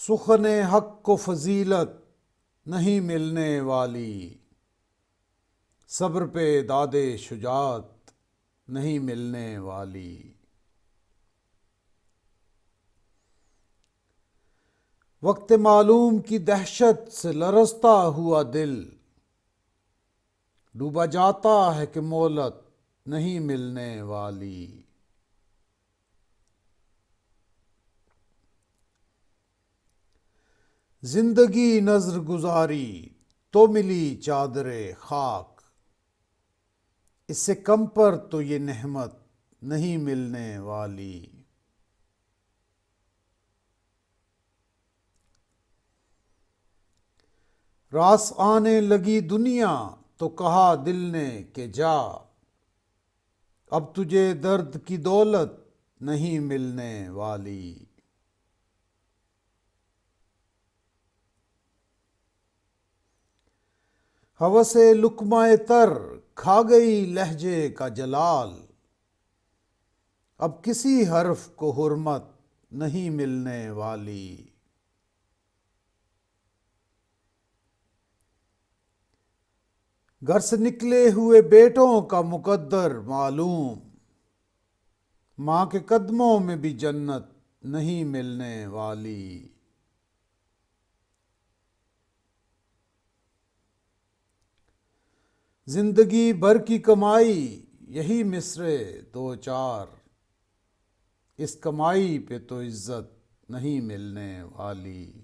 سخن حق کو فضیلت نہیں ملنے والی، صبر پہ داد شجاعت نہیں ملنے والی۔ وقت معلوم کی دہشت سے لرزتا ہوا دل، ڈوبا جاتا ہے کہ مہلت نہیں ملنے والی۔ زندگی نذر گزاری تو ملی چادر خاک، اس سے کم پر تو یہ نعمت نہیں ملنے والی۔ راس آنے لگی دنیا تو کہا دل نے کہ جا، اب تجھے درد کی دولت نہیں ملنے والی۔ ہوس لقمہ تر کھا گئی لہجے کا جلال، اب کسی حرف کو حرمت نہیں ملنے والی۔ گھر سے نکلے ہوئے بیٹوں کا مقدر معلوم، ماں کے قدموں میں بھی جنت نہیں ملنے والی۔ زندگی بھر کی کمائی یہی مصرعے دو چار، اس کمائی پہ تو عزت نہیں ملنے والی۔